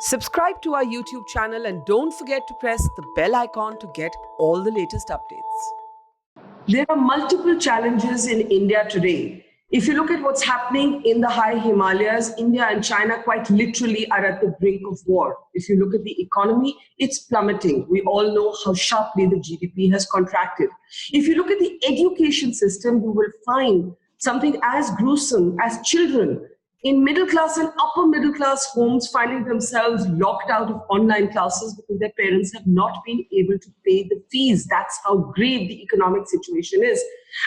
Subscribe to our YouTube channel and don't forget to press the bell icon to get all the latest updates. There are multiple challenges in India today. If you look at what's happening in the high Himalayas, India and China quite literally are at the brink of war. If you look at the economy, it's plummeting. We all know how sharply the GDP has contracted. If you look at the education system, you will find something as gruesome as children in middle class and upper middle class homes finding themselves locked out of online classes because their parents have not been able to pay the fees. That's how grave the economic situation is.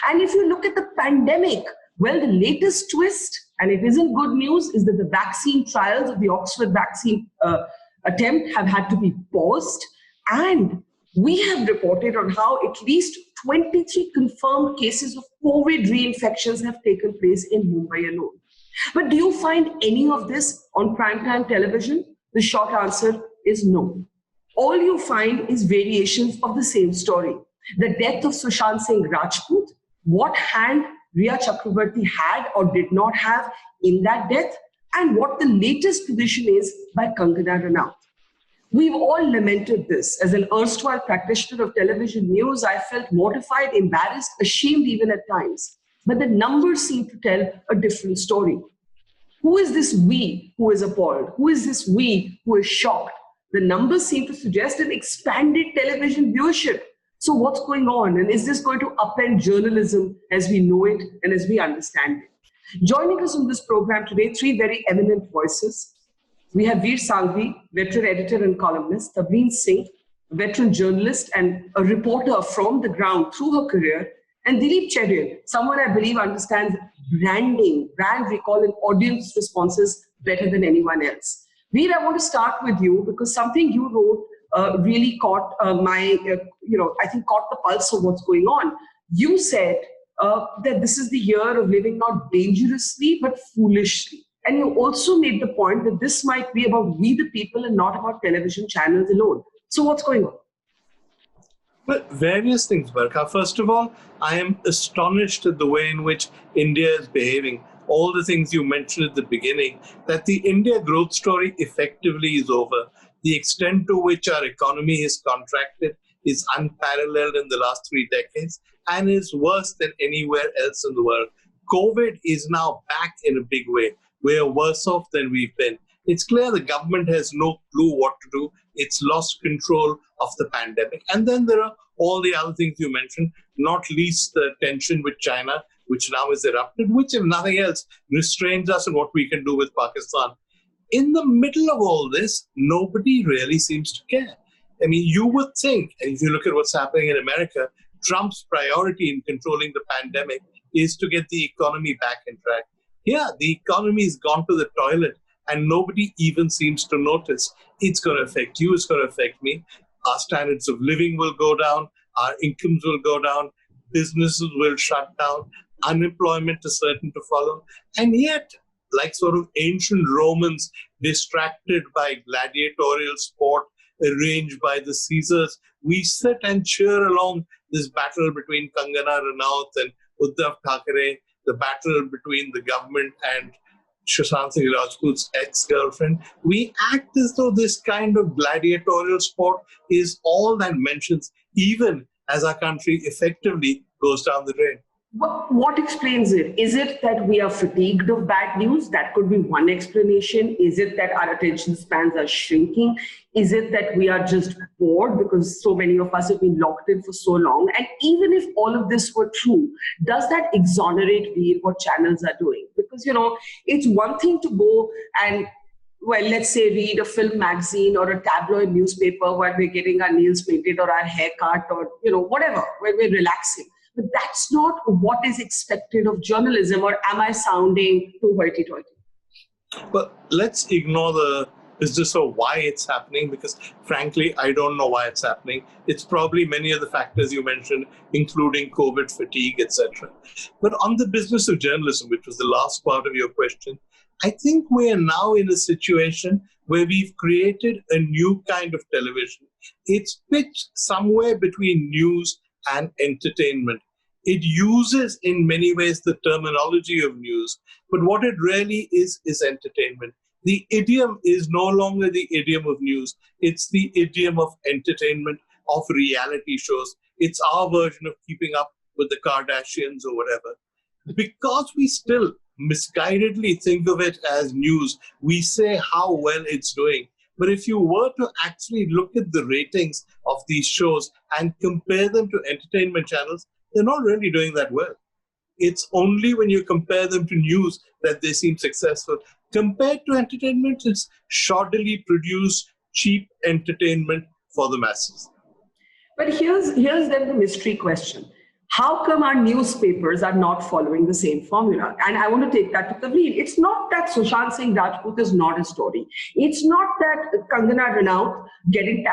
And if you look at the pandemic, well, the latest twist, and it isn't good news, is that the vaccine trials of the Oxford vaccine attempt have had to be paused. And we have reported on how at least 23 confirmed cases of COVID reinfections have taken place in Mumbai alone. But do you find any of this on primetime television? The short answer is no. All you find is variations of the same story. The death of Sushant Singh Rajput, what hand Rhea Chakraborty had or did not have in that death, and what the latest position is by Kangana Ranaut. We've all lamented this. As an erstwhile practitioner of television news, I felt mortified, embarrassed, ashamed even at times. But the numbers seem to tell a different story. Who is this we who is appalled? Who is this we who is shocked? The numbers seem to suggest an expanded television viewership. So what's going on? And is this going to upend journalism as we know it and as we understand it? Joining us on this program today, three very eminent voices. We have Vir Sanghvi, veteran editor and columnist, Tavleen Singh, veteran journalist and a reporter from the ground through her career, and Dilip Cherian, someone I believe understands branding, brand recall, and audience responses better than anyone else. Veer, I want to start with you because something you wrote really caught I think caught the pulse of what's going on. You said that this is the year of living not dangerously, but foolishly. And you also made the point that this might be about we the people and not about television channels alone. So what's going on? Well, various things, Barkha. First of all, I am astonished at the way in which India is behaving. All the things you mentioned at the beginning, that the India growth story effectively is over. The extent to which our economy is contracted is unparalleled in the last 3 decades and is worse than anywhere else in the world. COVID is now back in a big way. We are worse off than we've been. It's clear the government has no clue what to do. It's lost control of the pandemic. And then there are all the other things you mentioned, not least the tension with China, which now is erupted, which, if nothing else, restrains us in what we can do with Pakistan. In the middle of all this, nobody really seems to care. I mean, you would think, if you look at what's happening in America, Trump's priority in controlling the pandemic is to get the economy back in track. Here, the economy has gone to the toilet and nobody even seems to notice. It's going to affect you, it's going to affect me. Our standards of living will go down, our incomes will go down, businesses will shut down, unemployment is certain to follow. And yet, like sort of ancient Romans distracted by gladiatorial sport arranged by the Caesars, we sit and cheer along this battle between Kangana Ranaut and Uddhav Thackeray, the battle between the government and Sushant Singh Rajput's ex-girlfriend. We act as though this kind of gladiatorial sport is all that mentions, even as our country effectively goes down the drain. What explains it? Is it that we are fatigued of bad news? That could be one explanation. Is it that our attention spans are shrinking? Is it that we are just bored because so many of us have been locked in for so long? And even if all of this were true, does that exonerate what channels are doing? Because, it's one thing to go and, well, let's say read a film magazine or a tabloid newspaper while we're getting our nails painted or our hair cut or, whatever, when we're relaxing. But that's not what is expected of journalism, or am I sounding too hoity-toity? But let's ignore the business of why it's happening, because frankly, I don't know why it's happening. It's probably many of the factors you mentioned, including COVID fatigue, etc. But on the business of journalism, which was the last part of your question, I think we are now in a situation where we've created a new kind of television. It's pitched somewhere between news and entertainment. It uses in many ways the terminology of news, but what it really is entertainment. The idiom is no longer the idiom of news. It's the idiom of entertainment, of reality shows. It's our version of keeping up with the Kardashians or whatever. Because we still misguidedly think of it as news, we say how well it's doing. But if you were to actually look at the ratings of these shows and compare them to entertainment channels, they're not really doing that well. It's only when you compare them to news that they seem successful. Compared to entertainment, it's shoddily produced, cheap entertainment for the masses. But here's then the mystery question. How come our newspapers are not following the same formula? And I want to take that to Tavleen. It's not that Sushant Singh Rajput is not a story. It's not that Kangana Ranaut getting,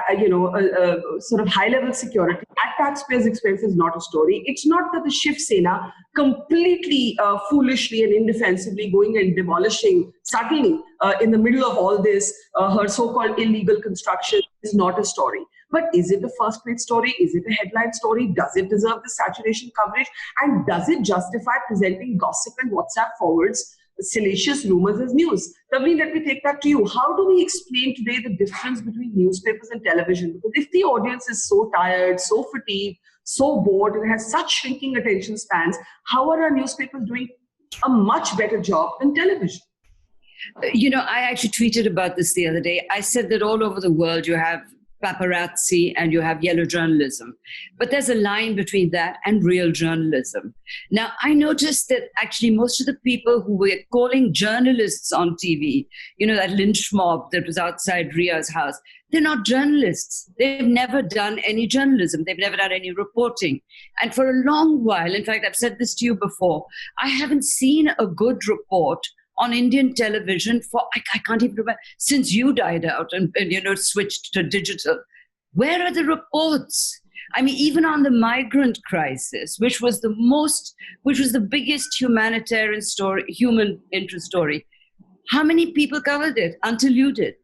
sort of high-level security at taxpayers' expense is not a story. It's not that the Shiv Sena completely foolishly and indefensibly going and demolishing suddenly in the middle of all this, her so-called illegal construction is not a story. But is it a first-page story? Is it a headline story? Does it deserve the saturation coverage? And does it justify presenting gossip and WhatsApp forwards, salacious rumors as news? Tavleen, let me take that to you. How do we explain today the difference between newspapers and television? Because if the audience is so tired, so fatigued, so bored, and has such shrinking attention spans, how are our newspapers doing a much better job than television? I actually tweeted about this the other day. I said that all over the world you have paparazzi and you have yellow journalism. But there's a line between that and real journalism. Now, I noticed that actually most of the people who were calling journalists on TV, that lynch mob that was outside Rhea's house, they're not journalists. They've never done any journalism. They've never done any reporting. And for a long while, in fact, I've said this to you before, I haven't seen a good report on Indian television for, I can't even remember, since you died out and switched to digital. Where are the reports? I mean, even on the migrant crisis, which was the biggest humanitarian story, human interest story, how many people covered it until you did,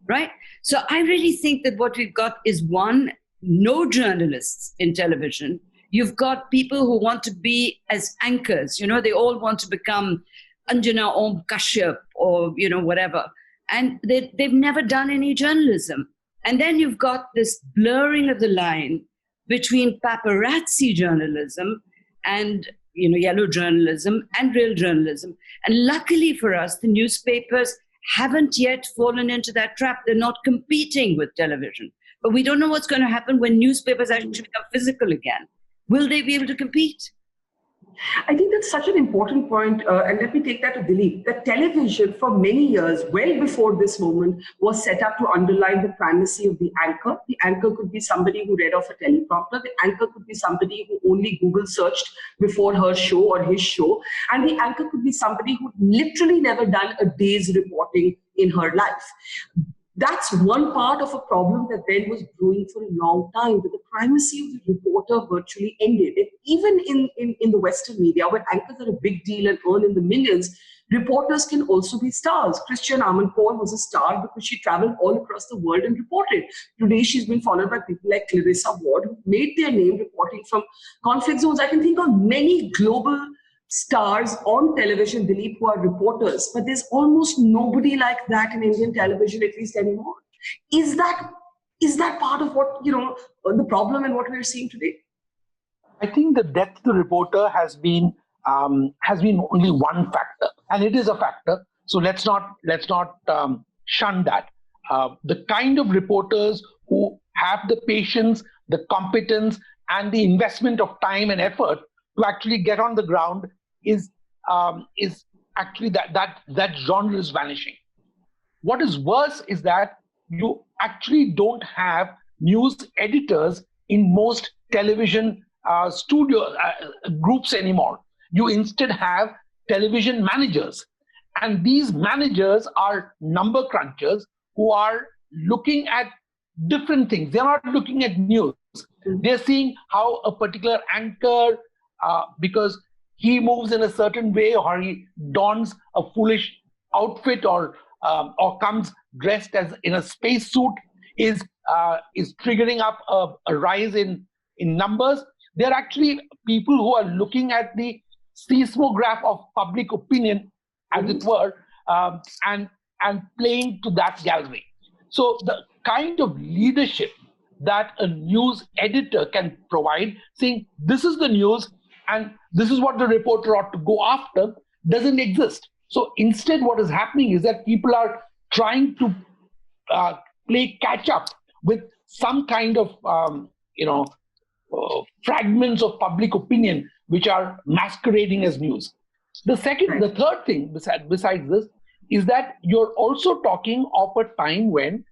right? So I really think that what we've got is one, no journalists in television. You've got people who want to be as anchors, they all want to become Anjana Om Kashyap or, whatever. And they've never done any journalism. And then you've got this blurring of the line between paparazzi journalism and, yellow journalism and real journalism. And luckily for us, the newspapers haven't yet fallen into that trap. They're not competing with television. But we don't know what's going to happen when newspapers actually become physical again. Will they be able to compete? I think that's such an important point, and let me take that to Dilip, that television for many years, well before this moment, was set up to underline the primacy of the anchor. The anchor could be somebody who read off a teleprompter. The anchor could be somebody who only Google searched before her show or his show. And the anchor could be somebody who'd literally never done a day's reporting in her life. That's one part of a problem that then was brewing for a long time, that the primacy of the reporter virtually ended. And even in the Western media, where anchors are a big deal and earn in the millions, reporters can also be stars. Christiane Amanpour was a star because she traveled all across the world and reported. Today, she's been followed by people like Clarissa Ward, who made their name reporting from conflict zones. I can think of many global stars on television, Dilip, who are reporters, but there's almost nobody like that in Indian television, at least anymore. Is that part of what, the problem and what we're seeing today? I think the death of the reporter has been only one factor, and it is a factor. So let's not shun that. The kind of reporters who have the patience, the competence, and the investment of time and effort to actually get on the ground is actually that genre is vanishing. What is worse is that you actually don't have news editors in most television studio groups anymore. You instead have television managers, and these managers are number crunchers who are looking at different things. They're not looking at news. They're seeing how a particular anchor, because he moves in a certain way, or he dons a foolish outfit, or comes dressed as in a spacesuit, is triggering up a rise in numbers. They're actually people who are looking at the seismograph of public opinion, as it were, and and playing to that gallery. So the kind of leadership that a news editor can provide, saying this is the news and this is what the reporter ought to go after, doesn't exist. So instead, what is happening is that people are trying to play catch up with some kind of fragments of public opinion which are masquerading as news. The third thing besides this is that you're also talking of a time when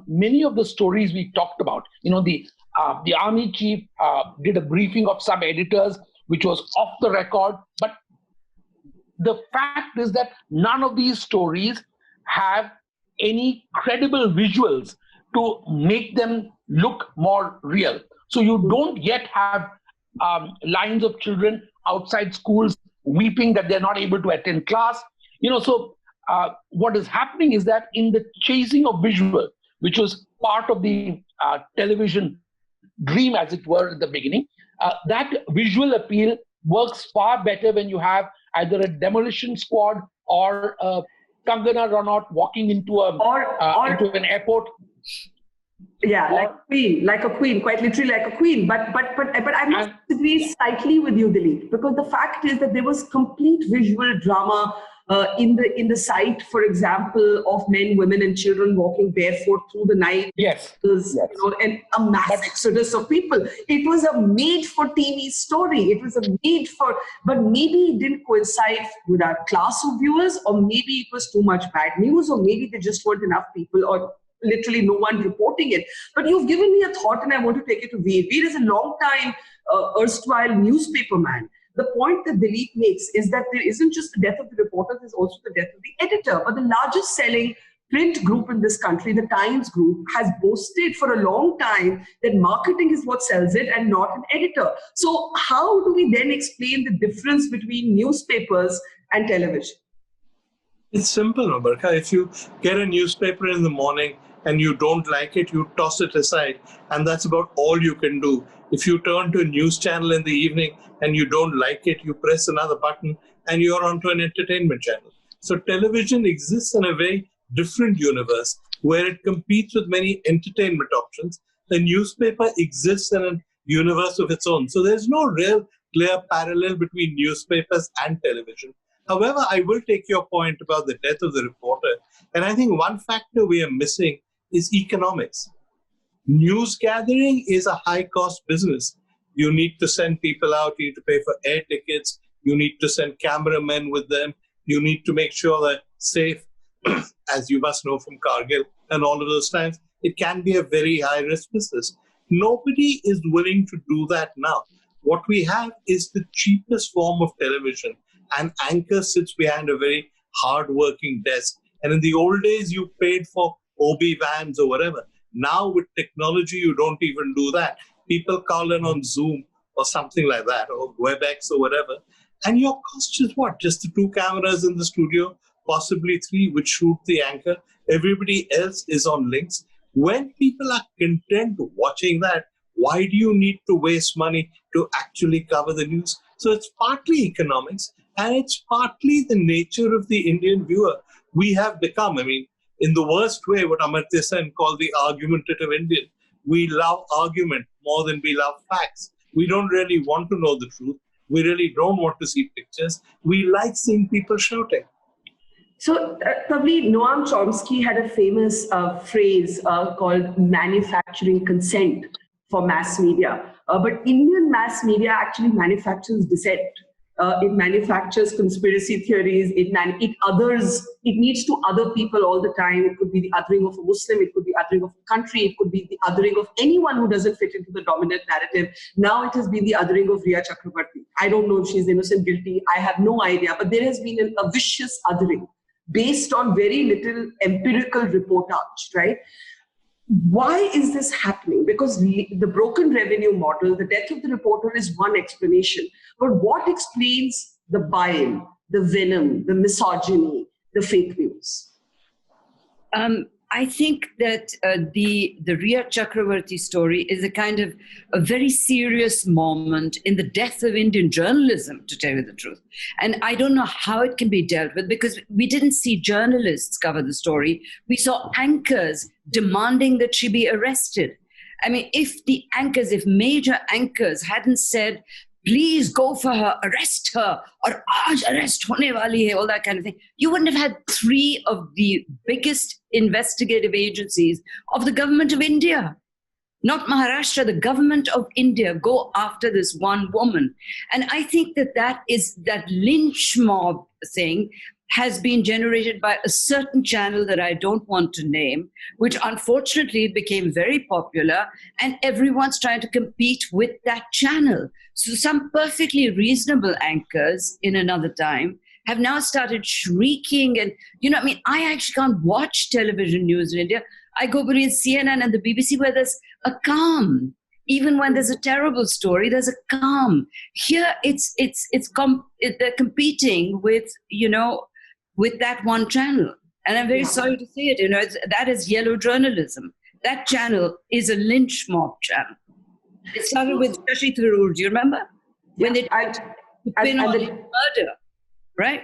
many of the stories we talked about, the army chief did a briefing of some editors, which was off the record. But the fact is that none of these stories have any credible visuals to make them look more real. So you don't yet have lines of children outside schools weeping that they're not able to attend class. So what is happening is that in the chasing of visual, which was part of the television dream, as it were, at the beginning, that visual appeal works far better when you have either a demolition squad or Kangana Ranaut walking into an airport. Yeah, like a queen, quite literally like a queen. But I must disagree slightly with you, Dilip, because the fact is that there was complete visual drama in the sight, for example, of men, women, and children walking barefoot through the night. Yes. And a mass exodus of people. It was a made-for-TV story. It was but maybe it didn't coincide with our class of viewers, or maybe it was too much bad news, or maybe there just weren't enough people, or literally no one reporting it. But you've given me a thought, and I want to take it to Vir. Vir is a long-time erstwhile newspaper man. The point that Dilip makes is that there isn't just the death of the reporter, there's also the death of the editor. But the largest selling print group in this country, the Times Group, has boasted for a long time that marketing is what sells it and not an editor. So how do we then explain the difference between newspapers and television? It's simple, Barkha. If you get a newspaper in the morning and you don't like it, you toss it aside. And that's about all you can do. If you turn to a news channel in the evening and you don't like it, you press another button and you're onto an entertainment channel. So television exists in a very different universe where it competes with many entertainment options. The newspaper exists in a universe of its own. So there's no real clear parallel between newspapers and television. However, I will take your point about the death of the reporter. And I think one factor we are missing is economics. News gathering is a high-cost business. You need to send people out, you need to pay for air tickets, you need to send cameramen with them, you need to make sure they're safe, as you must know from Kargil and all of those times. It can be a very high-risk business. Nobody is willing to do that now. What we have is the cheapest form of television. An anchor sits behind a very hard-working desk. And in the old days, you paid for OB vans or whatever. Now with technology, you don't even do that. People call in on Zoom or something like that, or WebEx or whatever. And your cost is what? Just the 2 cameras in the studio, possibly 3, which shoot the anchor. Everybody else is on links. When people are content watching that, why do you need to waste money to actually cover the news? So it's partly economics, and it's partly the nature of the Indian viewer. We have become, in the worst way, what Amartya Sen called the argumentative Indian. We love argument more than we love facts. We don't really want to know the truth. We really don't want to see pictures. We like seeing people shouting. So, Tavleen, Noam Chomsky had a famous phrase called manufacturing consent for mass media. But Indian mass media actually manufactures dissent. It manufactures conspiracy theories. It needs to other people all the time. It could be the othering of a Muslim. It could be othering of a country. It could be the othering of anyone who doesn't fit into the dominant narrative. Now it has been the othering of Rhea Chakraborty. I don't know if she's innocent, guilty. I have no idea. But there has been a vicious othering based on very little empirical reportage, right? Why is this happening? Because the broken revenue model, the death of the reporter is one explanation. But what explains the bile, the venom, the misogyny, the fake news? I think that the Rhea Chakraborty story is a very serious moment in the death of Indian journalism, to tell you the truth. And I don't know how it can be dealt with, because we didn't see journalists cover the story. We saw anchors demanding that she be arrested. I mean, if major anchors hadn't said, please go for her, arrest her, or aaj arrest hone wali hai, all that kind of thing, you wouldn't have had three of the biggest investigative agencies of the government of India, not Maharashtra, the government of India, go after this one woman. And I think that lynch mob thing has been generated by a certain channel that I don't want to name, which unfortunately became very popular, and everyone's trying to compete with that channel. So some perfectly reasonable anchors in another time have now started shrieking. And, I actually can't watch television news in India. I go between CNN and the BBC, where there's a calm. Even when there's a terrible story, there's a calm. Here, they're competing with that one channel. And I'm very sorry to say it, that is yellow journalism. That channel is a lynch mob channel. It started with Shashi Tharoor, do you remember? When they tried to pin on the murder, right?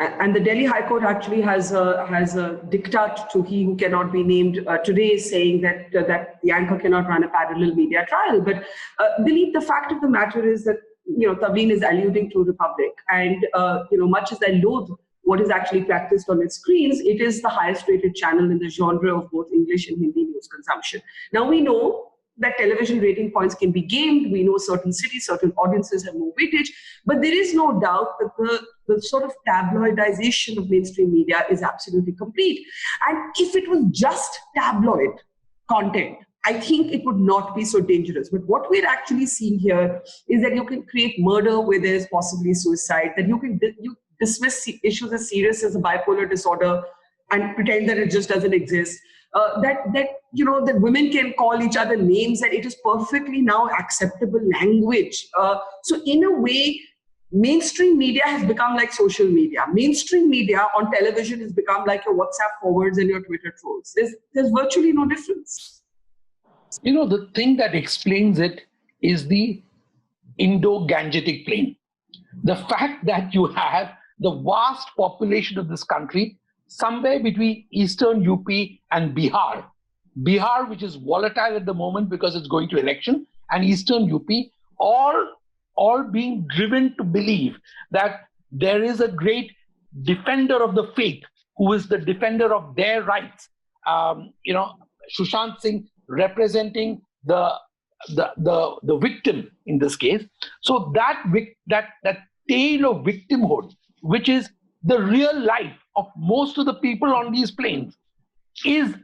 And the Delhi High Court actually has a diktat to he who cannot be named today, saying that the anchor cannot run a parallel media trial. But Dilip, the fact of the matter is that Tavleen is alluding to Republic, and much as I loathe what is actually practiced on its screens, it is the highest rated channel in the genre of both English and Hindi news consumption. Now we know that television rating points can be gamed. We know certain cities, certain audiences have more weightage, but there is no doubt that the sort of tabloidization of mainstream media is absolutely complete. And if it was just tabloid content, I think it would not be so dangerous. But what we're actually seeing here is that you can create murder where there's possibly suicide, that you dismiss issues as serious as a bipolar disorder and pretend that it just doesn't exist. That women can call each other names, and it is perfectly now acceptable language. So in a way, mainstream media has become like social media. Mainstream media on television has become like your WhatsApp forwards and your Twitter trolls. There's virtually no difference. The thing that explains it is the Indo-Gangetic plain. The fact that you have the vast population of this country somewhere between eastern UP and Bihar, which is volatile at the moment because it's going to election, and eastern UP, all being driven to believe that there is a great defender of the faith who is the defender of their rights. Sushant Singh representing the victim in this case. So that tale of victimhood, which is the real life of most of the people on these plains, is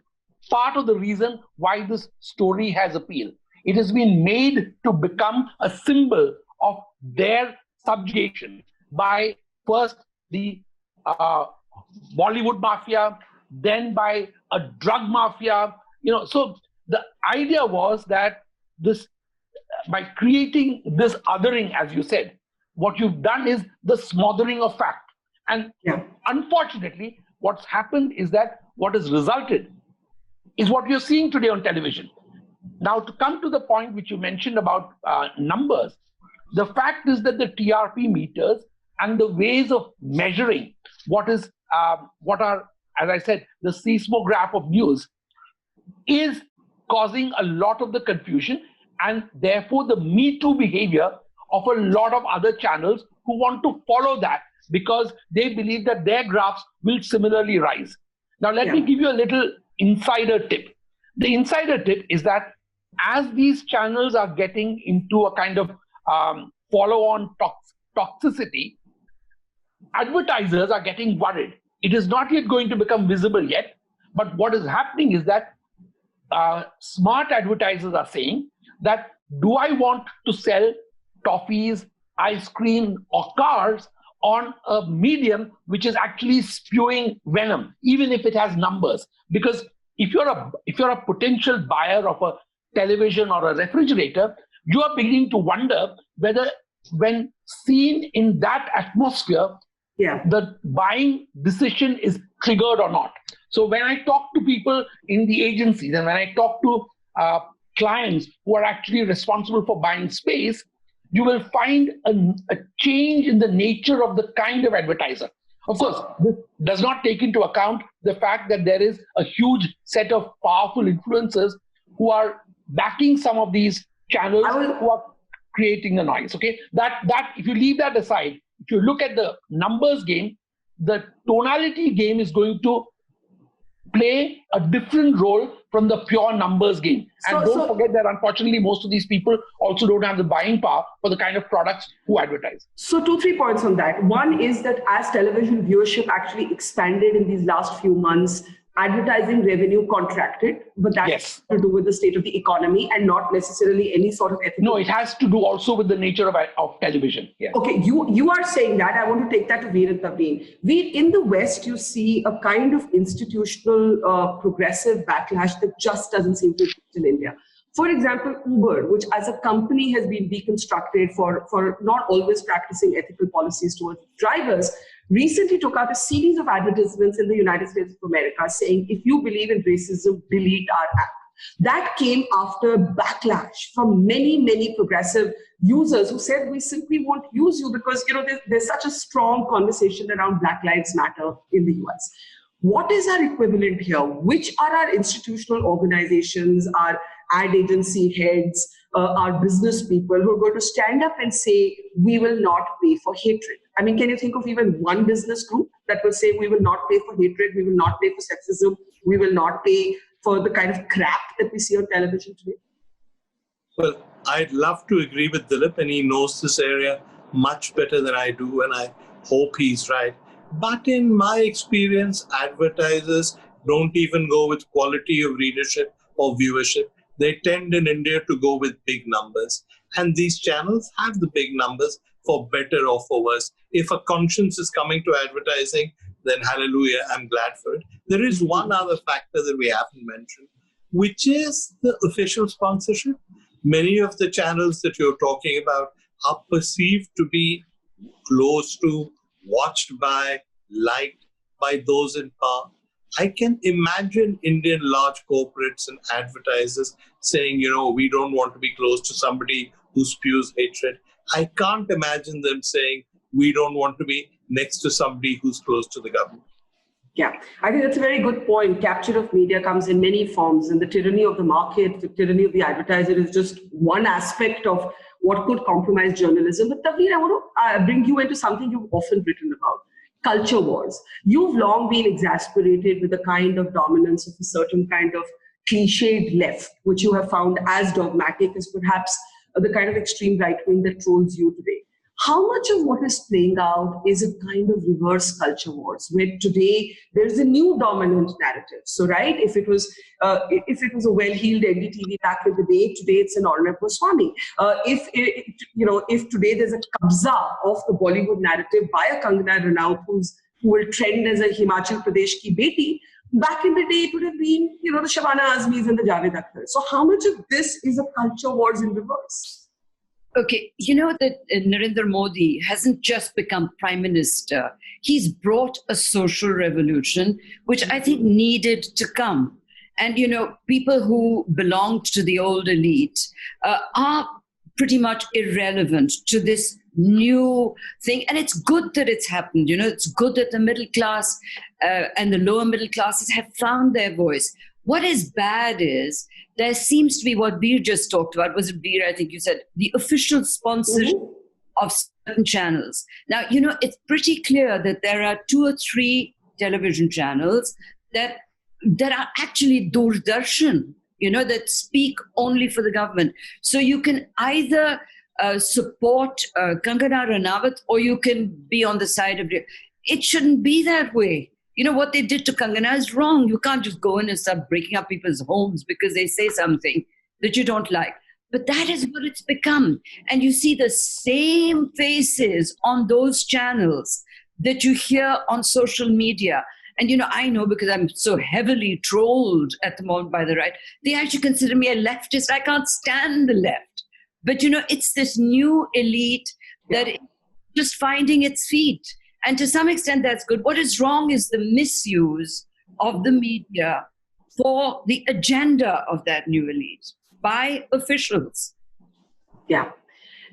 part of the reason why this story has appeal. It has been made to become a symbol of their subjugation by first the Bollywood mafia, then by a drug mafia. So the idea was that by creating this othering, as you said, what you've done is the smothering of fact. And unfortunately, what's happened is that what has resulted is what you're seeing today on television. Now, to come to the point which you mentioned about numbers, the fact is that the TRP meters and the ways of measuring what are, as I said, the seismograph of news is causing a lot of the confusion, and therefore the Me Too behavior of a lot of other channels who want to follow that because they believe that their graphs will similarly rise. Now, let me give you a little insider tip. The insider tip is that as these channels are getting into a kind of follow-on toxicity, advertisers are getting worried. It is not yet going to become visible yet, but what is happening is that smart advertisers are saying that, do I want to sell toffees, ice cream, or cars on a medium which is actually spewing venom, even if it has numbers? Because if you're a potential buyer of a television or a refrigerator, you are beginning to wonder whether, when seen in that atmosphere, the buying decision is triggered or not. So when I talk to people in the agencies and when I talk to clients who are actually responsible for buying space, you will find a change in the nature of the kind of advertiser. Of course, this does not take into account the fact that there is a huge set of powerful influencers who are backing some of these channels who are creating the noise. Okay, that if you leave that aside, if you look at the numbers game, the tonality game is going to play a different role from the pure numbers game. And don't forget that unfortunately most of these people also don't have the buying power for the kind of products who advertise. So 2-3 points on that. One is that as television viewership actually expanded in these last few months, advertising revenue contracted, but that has to do with the state of the economy and not necessarily any sort of ethical. No, it has to do also with the nature of television. Yeah. Okay, you are saying that. I want to take that to Vir and Tavleen. Vir, in the West, you see a kind of institutional progressive backlash that just doesn't seem to exist in India. For example, Uber, which as a company has been deconstructed for not always practicing ethical policies towards drivers, recently took out a series of advertisements in the United States of America saying, if you believe in racism, delete our app. That came after backlash from many, many progressive users who said, we simply won't use you because there's such a strong conversation around Black Lives Matter in the US. What is our equivalent here? Which are our institutional organizations, our ad agency heads, our business people who are going to stand up and say, we will not pay for hatred? I mean, can you think of even one business group that will say, we will not pay for hatred, we will not pay for sexism, we will not pay for the kind of crap that we see on television today? Well, I'd love to agree with Dilip, and he knows this area much better than I do, and I hope he's right. But in my experience, advertisers don't even go with quality of readership or viewership. They tend in India to go with big numbers. And these channels have the big numbers for better or for worse. If a conscience is coming to advertising, then hallelujah, I'm glad for it. There is one other factor that we haven't mentioned, which is the official sponsorship. Many of the channels that you're talking about are perceived to be close to, watched by, liked by those in power. I can imagine Indian large corporates and advertisers saying, we don't want to be close to somebody who spews hatred. I can't imagine them saying, we don't want to be next to somebody who's close to the government. Yeah, I think that's a very good point. Capture of media comes in many forms, and the tyranny of the market, the tyranny of the advertiser is just one aspect of what could compromise journalism. But Tavleen, I want to bring you into something you've often written about. Culture wars. You've long been exasperated with the kind of dominance of a certain kind of cliched left, which you have found as dogmatic as perhaps the kind of extreme right wing that trolls you today. How much of what is playing out is a kind of reverse culture wars, where today there's a new dominant narrative? So, right, if it was a well-heeled NDTV back in the day, today it's an Arnab Goswami. If today there's a kabza of the Bollywood narrative by a Kangana Ranaut who will trend as a Himachal Pradesh ki beti, back in the day it would have been the Shabana Azmis and the Javed Akhtar. So, how much of this is a culture wars in reverse? Okay, you know that Narendra Modi hasn't just become prime minister. He's brought a social revolution, which I think needed to come. And, people who belonged to the old elite are pretty much irrelevant to this new thing. And it's good that it's happened. It's good that the middle class and the lower middle classes have found their voice. What is bad is there seems to be what Vir just talked about. Was it Vir? I think you said the official sponsorship of certain channels. Now, it's pretty clear that there are 2 or 3 television channels that are actually Doordarshan, that speak only for the government. So you can either support Kangana Ranaut or you can be on the side of it. It shouldn't be that way. What they did to Kangana is wrong. You can't just go in and start breaking up people's homes because they say something that you don't like. But that is what it's become. And you see the same faces on those channels that you hear on social media. And, I know because I'm so heavily trolled at the moment by the right, they actually consider me a leftist. I can't stand the left. But, it's this new elite that is just finding its feet. And to some extent, that's good. What is wrong is the misuse of the media for the agenda of that new elite by officials. Yeah.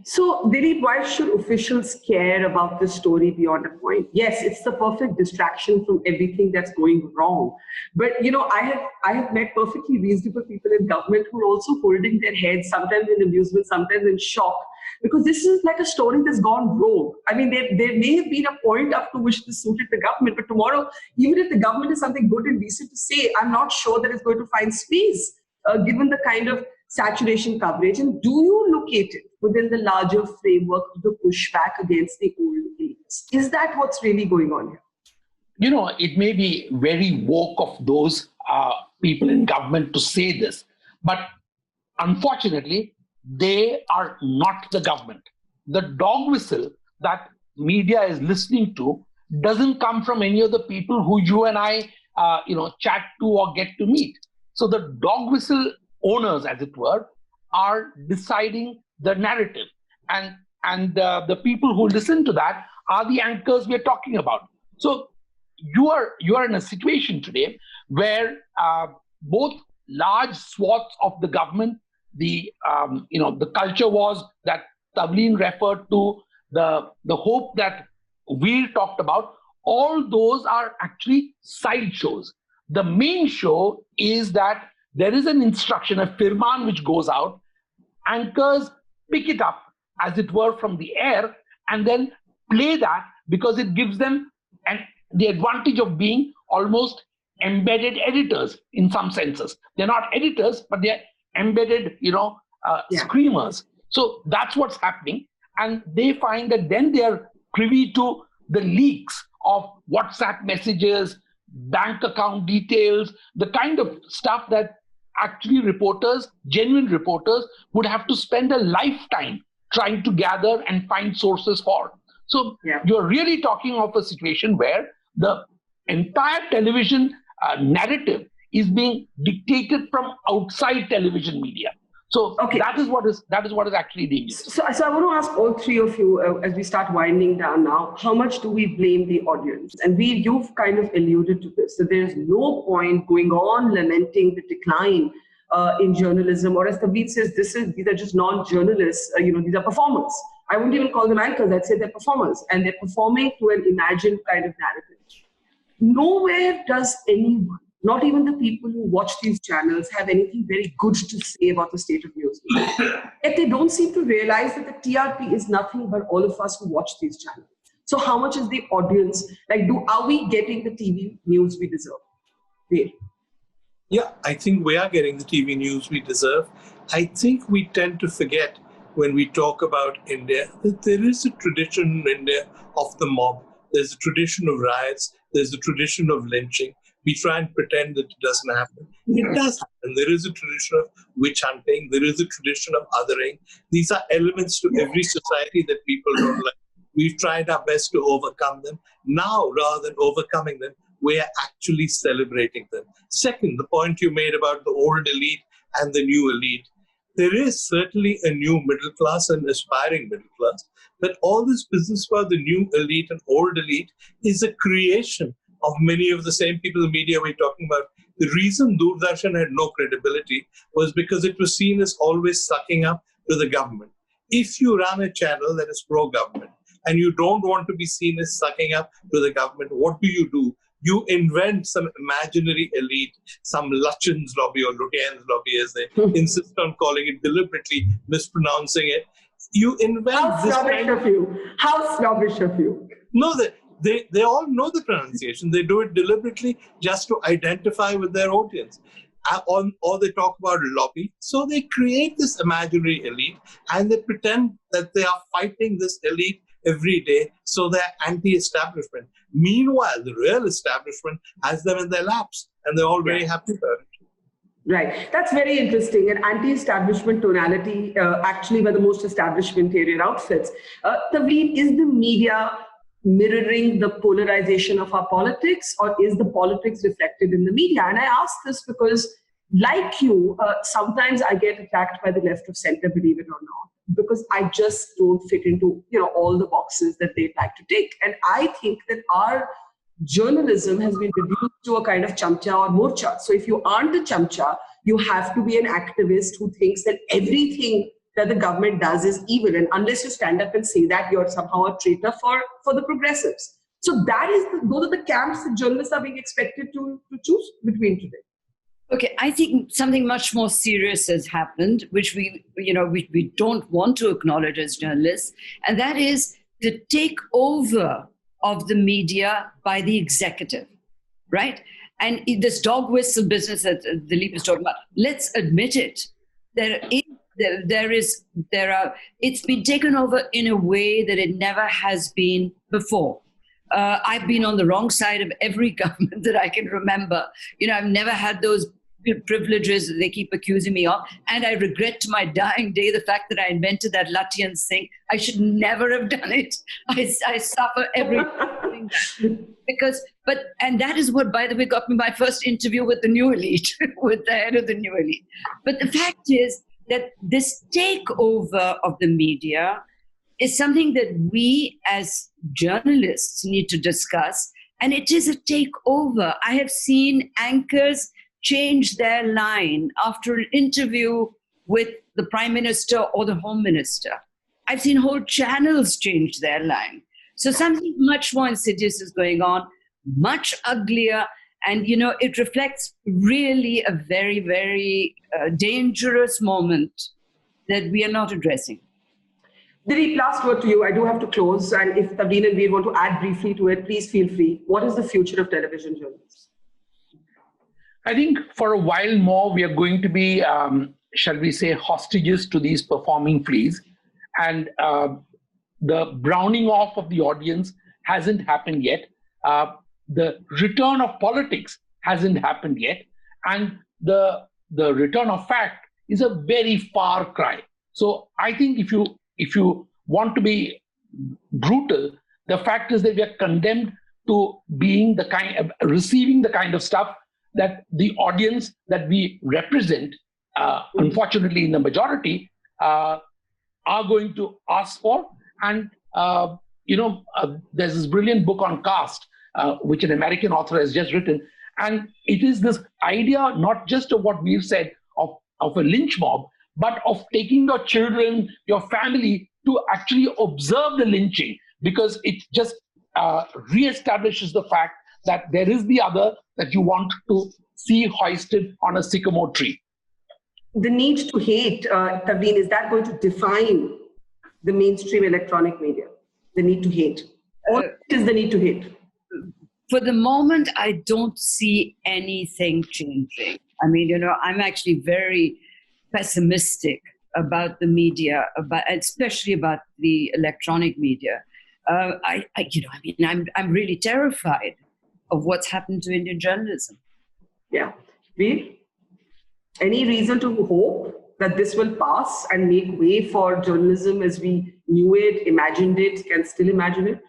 So, Dilip, why should officials care about this story beyond a point? Yes, it's the perfect distraction from everything that's going wrong. But I have met perfectly reasonable people in government who are also holding their heads, sometimes in amusement, sometimes in shock, because this is like a story that's gone rogue. I mean, there may have been a point up to which this suited the government, but tomorrow, even if the government has something good and decent to say, I'm not sure that it's going to find space, given the kind of saturation coverage. And do you locate it within the larger framework of the pushback against the old elites? Is that what's really going on here? It may be very woke of those people in government to say this, but unfortunately, they are not the government. The dog whistle that media is listening to doesn't come from any of the people who you and I, chat to or get to meet. So the dog whistle owners, as it were, are deciding the narrative, and the people who listen to that are the anchors we're talking about. So you are in a situation today where both large swaths of the government, the culture wars that Tavleen referred to, the hope that Vir talked about, all those are actually sideshows. The main show is that there is an instruction, a firman which goes out, anchors pick it up, as it were, from the air, and then play that because it gives them the advantage of being almost embedded editors in some senses. They're not editors, but they're embedded, screamers. So that's what's happening. And they find that then they're privy to the leaks of WhatsApp messages, bank account details, the kind of stuff that actually reporters, genuine reporters, would have to spend a lifetime trying to gather and find sources for. So you're really talking of a situation where the entire television narrative is being dictated from outside television media. So that is what is actually dangerous. So I want to ask all three of you, as we start winding down now, how much do we blame the audience? And you've kind of alluded to this, that there's no point going on lamenting the decline in journalism, or as Tavleen says, these are just non-journalists, these are performers. I wouldn't even call them anchors, I'd say they're performers, and they're performing to an imagined kind of narrative. Nowhere does anyone, not even the people who watch these channels, have anything very good to say about the state of news. Yet they don't seem to realize that the TRP is nothing but all of us who watch these channels. So how much is the audience, are we getting the TV news we deserve? Vir. Yeah, I think we are getting the TV news we deserve. I think we tend to forget when we talk about India that there is a tradition in India of the mob. There's a tradition of riots. There's a tradition of lynching. We try and pretend that it doesn't happen. It does happen. There is a tradition of witch hunting. There is a tradition of othering. These are elements to every society that people don't like. We've tried our best to overcome them. Now, rather than overcoming them, we are actually celebrating them. Second, the point you made about the old elite and the new elite. There is certainly a new middle class and aspiring middle class, but all this business about the new elite and old elite is a creation of many of the same people in the media we're talking about. The reason Doordarshan had no credibility was because it was seen as always sucking up to the government. If you run a channel that is pro-government and you don't want to be seen as sucking up to the government, what do? You invent some imaginary elite, some Lachin's lobby or Lutian's lobby, as they insist on calling it, deliberately mispronouncing it. You invent How snobbish of you. How snobbish of you. No, they all know the pronunciation. They do it deliberately just to identify with their audience. Or they talk about lobby. So they create this imaginary elite and they pretend that they are fighting this elite every day, so they're anti-establishment. Meanwhile, the real establishment has them in their laps and they're all very happy about it. Right. That's very interesting. An anti-establishment tonality, actually, by the most establishmentarian outfits. Tavleen, is the media mirroring the polarization of our politics, or is the politics reflected in the media? And I ask this because like you, sometimes I get attacked by the left of center, believe it or not, because I just don't fit into, all the boxes that they'd like to take. And I think that our journalism has been reduced to a kind of chamcha or morcha. So if you aren't a chamcha, you have to be an activist who thinks that everything that the government does is evil. And unless you stand up and say that, you're somehow a traitor for the progressives. So those are the camps that journalists are being expected to choose between today. Okay, I think something much more serious has happened, which we don't want to acknowledge as journalists, and that is the takeover of the media by the executive, right? And this dog whistle business that Dilip is talking about, let's admit it. It's been taken over in a way that it never has been before. I've been on the wrong side of every government that I can remember. I've never had those privileges that they keep accusing me of. And I regret to my dying day the fact that I invented that Latian thing. I should never have done it. I suffer every and that is what, by the way, got me my first interview with the new elite, with the head of the new elite. But the fact is that this takeover of the media is something that we as journalists need to discuss. And it is a takeover. I have seen anchors change their line after an interview with the Prime Minister or the Home Minister. I've seen whole channels change their line. So something much more insidious is going on, much uglier, and it reflects really a very, very dangerous moment that we are not addressing. Dilip, last word to you. I do have to close, and if Tavleen and Vir want to add briefly to it, please feel free. What is the future of television journalism? I think for a while more, we are going to be, shall we say, hostages to these performing fleas. And the browning off of the audience hasn't happened yet. The return of politics hasn't happened yet. And the return of fact is a very far cry. So I think if you want to be brutal, the fact is that we are condemned to being receiving the kind of stuff that the audience that we represent, unfortunately in the majority, are going to ask for. And, there's this brilliant book on caste, which an American author has just written. And it is this idea, not just of what we've said of a lynch mob, but of taking your children, your family to actually observe the lynching, because it just reestablishes the fact that there is the other that you want to see hoisted on a sycamore tree. The need to hate, Tavleen, is that going to define the mainstream electronic media? The need to hate. What is the need to hate? For the moment, I don't see anything changing. I mean, I'm actually very pessimistic about the media, especially about the electronic media. I'm really terrified of what's happened to Indian journalism. Yeah. Vir, any reason to hope that this will pass and make way for journalism as we knew it, imagined it, can still imagine it?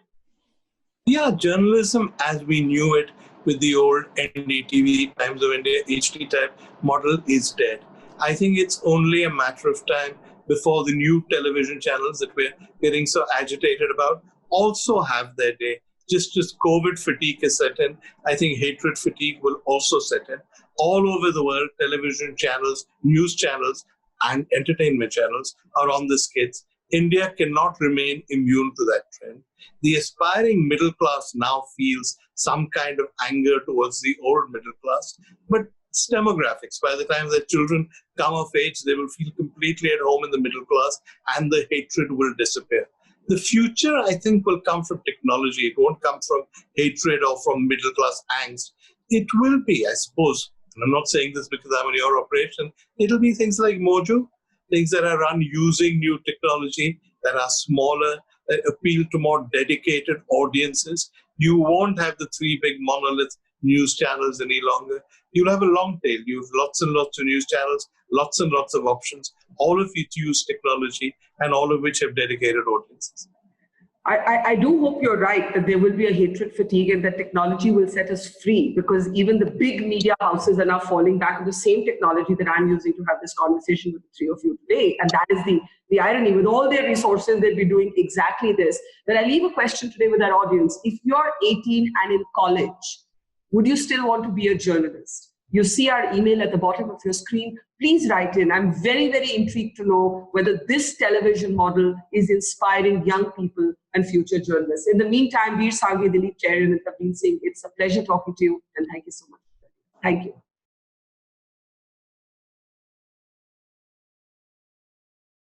Yeah, journalism as we knew it with the old NDTV, Times of India, HD type model is dead. I think it's only a matter of time before the new television channels that we're getting so agitated about also have their day. Just as COVID fatigue is set in, I think hatred fatigue will also set in. All over the world, television channels, news channels, and entertainment channels are on the skids. India cannot remain immune to that trend. The aspiring middle class now feels some kind of anger towards the old middle class, but it's demographics. By the time their children come of age, they will feel completely at home in the middle class and the hatred will disappear. The future, I think, will come from technology. It won't come from hatred or from middle class angst. It will be, I suppose, and I'm not saying this because I'm in your operation, it'll be things like Mojo, things that are run using new technology, that are smaller, that appeal to more dedicated audiences. You won't have the three big monolith news channels any longer. You'll have a long tail. You have lots and lots of news channels, lots and lots of options, all of which use technology and all of which have dedicated audiences. I do hope you're right that there will be a hatred fatigue and that technology will set us free, because even the big media houses are now falling back on the same technology that I'm using to have this conversation with the three of you today. And that is the irony. With all their resources, they'll be doing exactly this. But I leave a question today with our audience. If you're 18 and in college, would you still want to be a journalist? You see our email at the bottom of your screen. Please write in. I'm very, very intrigued to know whether this television model is inspiring young people and future journalists. In the meantime, Vir Sanghvi, Dilip Cherian, and Tavleen Singh, it's a pleasure talking to you, and thank you so much. Thank you.